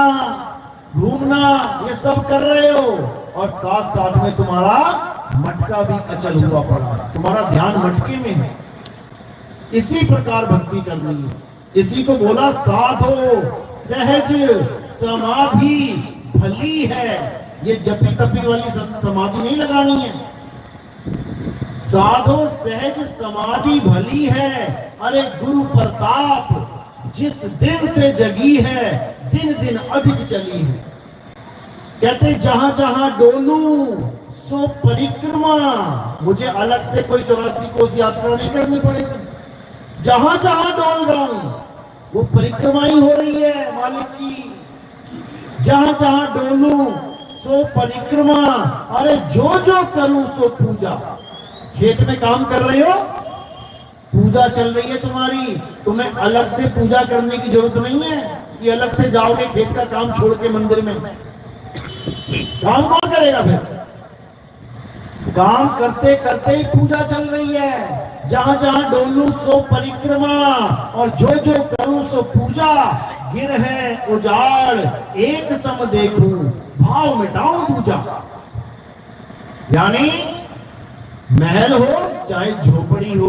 फिरना, घूमना, ये सब कर रहे हो और साथ साथ में तुम्हारा मटका भी अचल हुआ पड़ा है, तुम्हारा ध्यान मटके में है। इसी प्रकार भक्ति करनी है। इसी को बोला साधो सहज समाधि भली है। ये जपी तपी वाली समाधि नहीं लगानी है। साधो सहज समाधि भली है। अरे गुरु प्रताप जिस दिन से जगी है, दिन दिन अधिक चली है। कहते जहां जहां डोलू सो परिक्रमा, मुझे अलग से कोई 84 कोस यात्रा नहीं करनी पड़ेगी। जहां जहां डोल रहा हूं वो परिक्रमा ही हो रही है मालिक की। जहां जहां डोलू सो परिक्रमा, अरे जो जो करूं सो पूजा। खेत में काम कर रहे हो, पूजा चल रही है तुम्हारी, तुम्हें अलग से पूजा करने की जरूरत नहीं है कि अलग से जाओगे खेत का काम छोड़ के मंदिर में। काम कौन करेगा फिर? काम करते करते ही पूजा चल रही है। जहां जहां डोलू सो परिक्रमा और जो जो करूं सो पूजा। गिर है उजाड़ एक सम देखूं, भाव मिटाऊं दूजा। यानी महल हो चाहे झोपड़ी हो,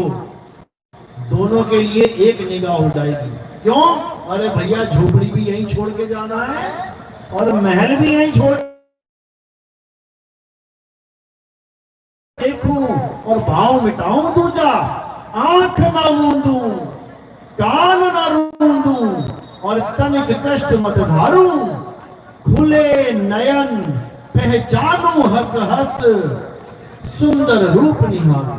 दोनों के लिए एक निगाह हो जाएगी। क्यों? अरे भैया झोपड़ी भी यहीं छोड़ के जाना है और महल भी यहीं छोड़ देखूं और भाव मिटाऊं दूजा। आंख ना मूंदू, कान ना रूंदू और तनिक कष्ट मत धारू। खुले नयन पहचानू हंस हंस, सुंदर रूप निहारू।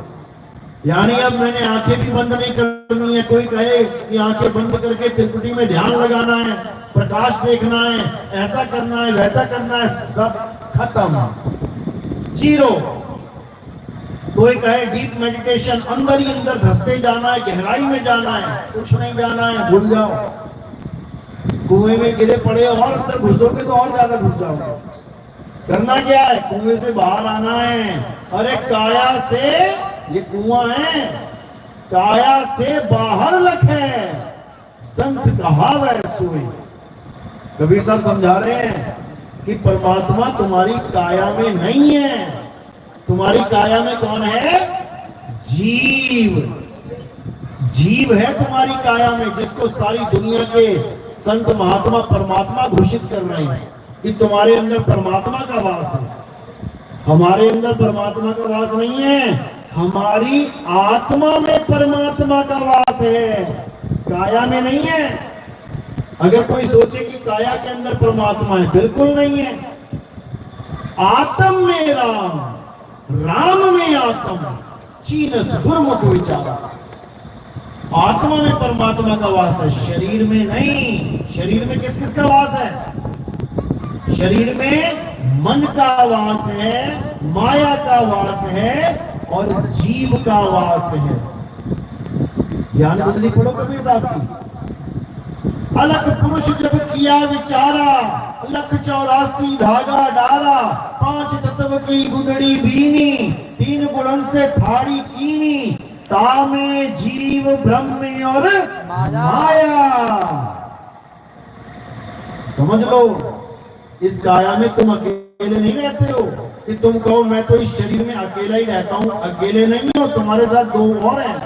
यानी अब मैंने आंखें भी बंद नहीं करनी है। कोई कहे कि आंखें बंद करके त्रिपुटी में ध्यान लगाना है, प्रकाश देखना है, ऐसा करना है, वैसा करना है, सब खत्म, जीरो। कोई कहे डीप मेडिटेशन, अंदर ही अंदर धंसते जाना है, गहराई में जाना है, कुछ नहीं जाना है, भूल जाओ। कुएं में गिरे पड़े और अंदर घुसोगे तो और ज्यादा घुस जाओगे। करना क्या है? कुएं से बाहर आना है। अरे काया से, ये कुआं है, काया से बाहर लखे, संत कहावै सोई। कबीर साहब समझा रहे हैं कि परमात्मा तुम्हारी काया में नहीं है। तुम्हारी काया में कौन है? जीव। जीव है तुम्हारी काया में, जिसको सारी दुनिया के संत महात्मा परमात्मा घोषित कर रहे हैं कि तुम्हारे अंदर परमात्मा का वास है। हमारे अंदर परमात्मा का वास नहीं है, हमारी आत्मा में परमात्मा का वास है, काया में नहीं है। अगर कोई सोचे कि काया के अंदर परमात्मा है, बिल्कुल नहीं है। आत्म में राम, राम में आत्म, चीनस गुरमुख विचारा। आत्मा में परमात्मा का वास है, शरीर में नहीं। शरीर में किस किस का वास है? शरीर में मन का वास है, माया का वास है और जीव का वास है। ज्ञान बदली पढ़ो कबीर साहब की। अलग पुरुष जब किया विचारा, लख 84 धागा डाला। 5 तत्व की गुदड़ी बीनी, 3 गुणन से थाड़ी कीनी। तामे जीव ब्रह्म और माया। समझ लो, इस काया में तुम अकेले नहीं रहते हो कि तुम कहो मैं तो इस शरीर में अकेला ही रहता हूं। अकेले नहीं हो, तुम्हारे साथ 2 और हैं।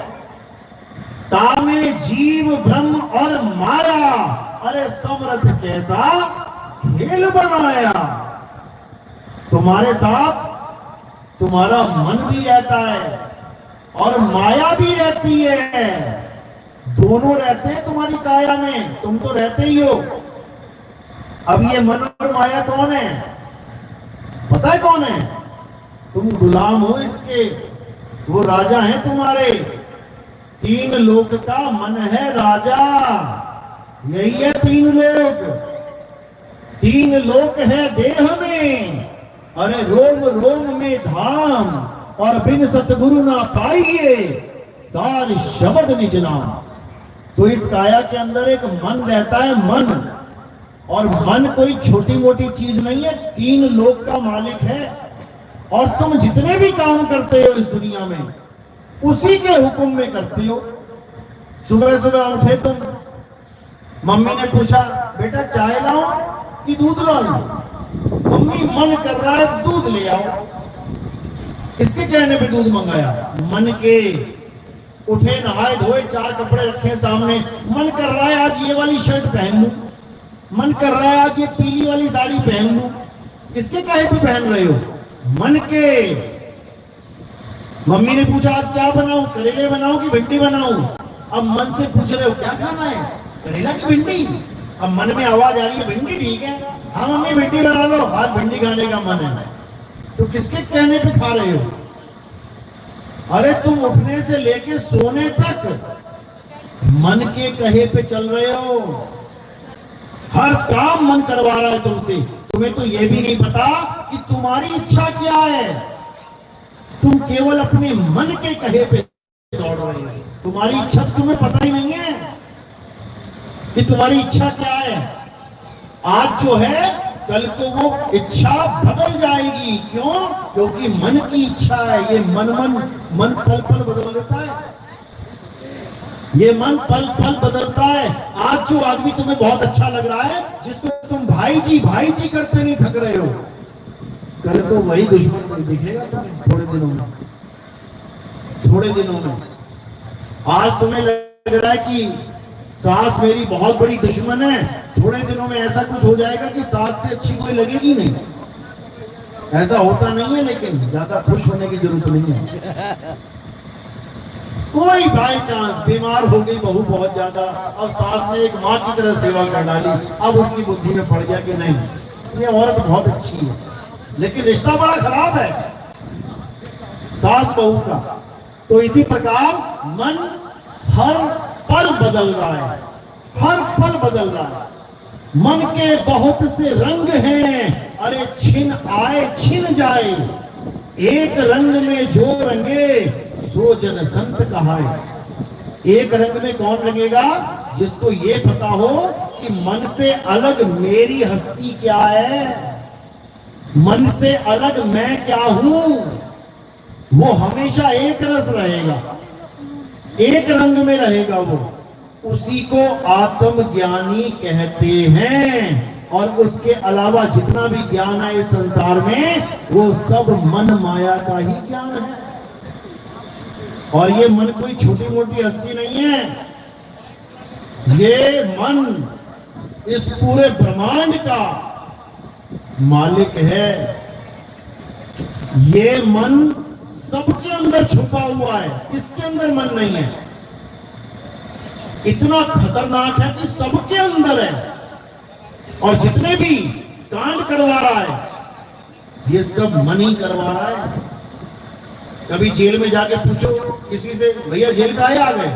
तामे जीव ब्रह्म और माया। अरे समर्थ कैसा खेल बनाया। तुम्हारे साथ तुम्हारा मन भी रहता है और माया भी रहती है। दोनों रहते हैं तुम्हारी काया में, तुम तो रहते ही हो। अब ये मन और माया कौन है? पता है कौन है? तुम गुलाम हो इसके, वो राजा है तुम्हारे। 3 लोक का मन है राजा, यही है 3 लोक। 3 लोक है देह में, अरे रोम रोम में धाम। और बिन सतगुरु ना पाइए, सार शब्द निज नाम। तो इस काया के अंदर एक मन रहता है, मन। और मन कोई छोटी मोटी चीज नहीं है, 3 लोक का मालिक है। और तुम जितने भी काम करते हो इस दुनिया में, उसी के हुक्म में करते हो। सुबह सुबह उठे तुम, मम्मी ने पूछा बेटा चाय लाऊं? कि दूध लाऊं? मम्मी मन कर रहा है दूध ले आओ। किसके कहने पे दूध मंगाया? मन के। उठे, नहाए धोए, 4 कपड़े रखे सामने, मन कर रहा है आज ये वाली शर्ट पहन लूं, मन कर रहा है आज ये पीली वाली साड़ी पहन लूं। किसके कहे पे पहन रहे हो? मन के। मम्मी ने पूछा आज क्या बनाऊं, करेले बनाऊं कि भिंडी बनाऊं? अब मन से पूछ रहे हो क्या खाना है, करेला की भिंडी? अब मन में आवाज आ रही है भिंडी ठीक है, हाँ मम्मी भिंडी बना लो, आज भिंडी खाने का मन है। तो किसके कहने पे खा रहे हो? अरे तुम उठने से लेके सोने तक मन के कहे पे चल रहे हो। हर काम मन करवा रहा है तुमसे। तुम्हें तो यह भी नहीं पता कि तुम्हारी इच्छा क्या है। तुम केवल अपने मन के कहे पे दौड़ रहे हो। तुम्हारी इच्छा तुम्हें पता ही नहीं है कि तुम्हारी इच्छा क्या है। आज जो है कल को वो इच्छा बदल जाएगी। क्यों? क्योंकि मन की इच्छा है। ये मन पल पल बदल देता है। ये मन पल पल बदलता है। आज जो आदमी तुम्हें बहुत अच्छा लग रहा है, जिसको तुम भाई जी करते नहीं थक रहे हो, कल तो वही दुश्मन दिखेगा तुम्हें थोड़े दिनों में। आज तुम्हें लग रहा है कि सास मेरी बहुत बड़ी दुश्मन है, थोड़े दिनों में ऐसा कुछ हो जाएगा कि सास से अच्छी कोई लगेगी नहीं। ऐसा होता नहीं है, लेकिन ज्यादा खुश होने की जरूरत नहीं है। कोई बाई चांस बीमार हो गई बहू बहुत ज्यादा, अब सास ने एक माँ की तरह सेवा कर डाली, अब उसकी बुद्धि में पड़ गया कि नहीं ये औरत बहुत अच्छी है, लेकिन रिश्ता बड़ा खराब है सास बहू का। तो इसी प्रकार मन हर पल बदल रहा है, हर पल बदल रहा है। मन के बहुत से रंग हैं, अरे छिन आए छिन जाए, एक रंग में जो रंगे सो जन संत कहाए। एक रंग में कौन रंगेगा? जिसको ये पता हो कि मन से अलग मेरी हस्ती क्या है, मन से अलग मैं क्या हूं। वो हमेशा एक रस रहेगा, एक रंग में रहेगा वो। उसी को आत्मज्ञानी कहते हैं। और उसके अलावा जितना भी ज्ञान है इस संसार में, वो सब मन माया का ही ज्ञान है। और ये मन कोई छोटी मोटी हस्ती नहीं है। ये मन इस पूरे ब्रह्मांड का मालिक है। ये मन सबके अंदर छुपा हुआ है, किसके अंदर मन नहीं है? इतना खतरनाक है कि सबके अंदर है। और जितने भी कांड करवा रहा है, ये सब मन ही करवा रहा है। कभी जेल में जाके पूछो किसी से, भैया जेल का है आ गए?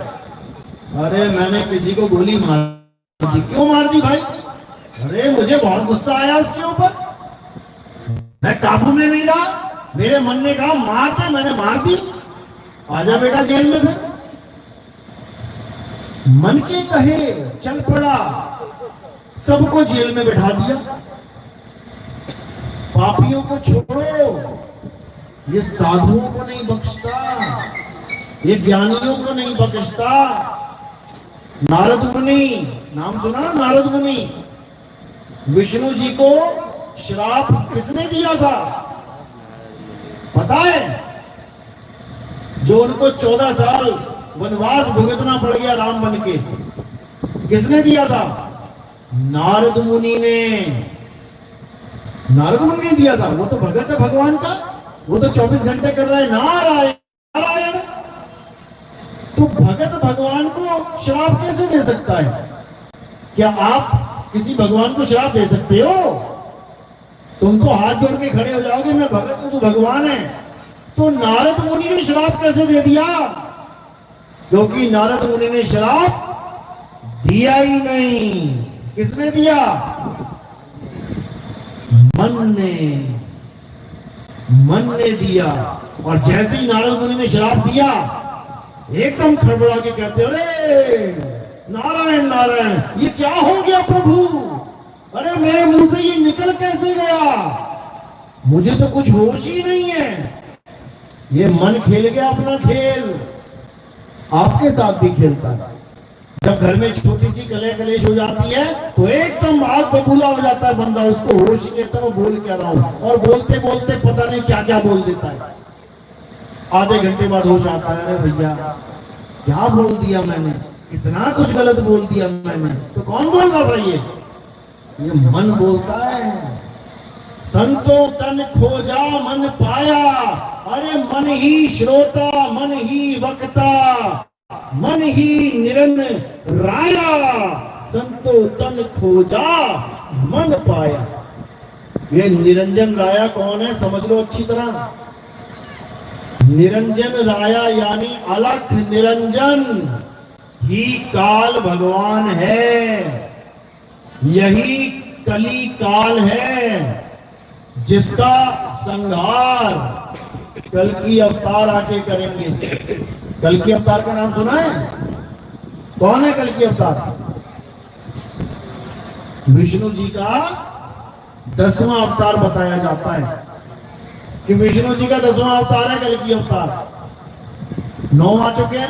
अरे मैंने किसी को गोली मार दी। क्यों मार दी भाई? अरे मुझे बहुत गुस्सा आया उसके ऊपर, मैं काबू में नहीं रहा, मेरे मन ने कहा मार दे, मैंने मार दी। आजा बेटा जेल में। फिर मन के कहे चल पड़ा, सबको जेल में बैठा दिया। पापियों को छोड़ो, ये साधुओं को नहीं बख्शता, ये ज्ञानियों को नहीं बख्शता। नारद मुनि, नाम सुना ना नारद मुनि? विष्णु जी को श्राप किसने दिया था पता है? जो उनको 14 साल वनवास भुगतना पड़ गया राम बन के, किसने दिया था? नारद मुनि ने। नारद मुनि ने दिया था। वो तो भगत है भगवान का, वो तो 24 घंटे कर रहा है नारायण नारायण। तो भगत भगवान को श्राप कैसे दे सकता है? क्या आप किसी भगवान को श्राप दे सकते हो? तुम तो हाथ जोड़ के खड़े हो जाओगे मैं भगत हूं, तू भगवान है। तो नारद मुनि ने श्राप कैसे दे दिया? क्योंकि नारद मुनि ने श्राप दिया ही नहीं। किसने दिया? मन ने दिया। और जैसे ही नारद मुनि ने श्राप दिया, एकदम खड़बड़ा के कहते, अरे नारायण नारायण, ये क्या हो गया प्रभु? अरे मेरे मुंह से ये निकल कैसे गया? मुझे तो कुछ होश ही नहीं है। ये मन खेल गया अपना खेल, आपके साथ भी खेलता है। जब घर में छोटी सी कले कलेश हो जाती है तो एकदम आग बबूला हो जाता है बंदा, उसको होश ही कहता है मैं बोल क्या रहा हूं, और बोलते बोलते पता नहीं क्या क्या बोल देता है। आधे घंटे बाद होश आता है, अरे भैया क्या बोल दिया मैंने, इतना कुछ गलत बोल दिया मैंने। तो कौन बोल रहा था? ये मन बोलता है। संतों तन खोजा मन पाया, अरे मन ही श्रोता मन ही वक्ता मन ही निरंजन राया, संतो तन खोजा मन पाया। ये निरंजन राया कौन है समझ लो अच्छी तरह। निरंजन राया यानी अलख निरंजन ही काल भगवान है। यही कली काल है जिसका संहार कल की अवतार आके करेंगे। कल की अवतार का नाम सुना है? कौन है कल की अवतार? विष्णु जी का 10वां अवतार बताया जाता है कि विष्णु जी का 10वां अवतार है कल की अवतार। 9 आ चुके हैं ना।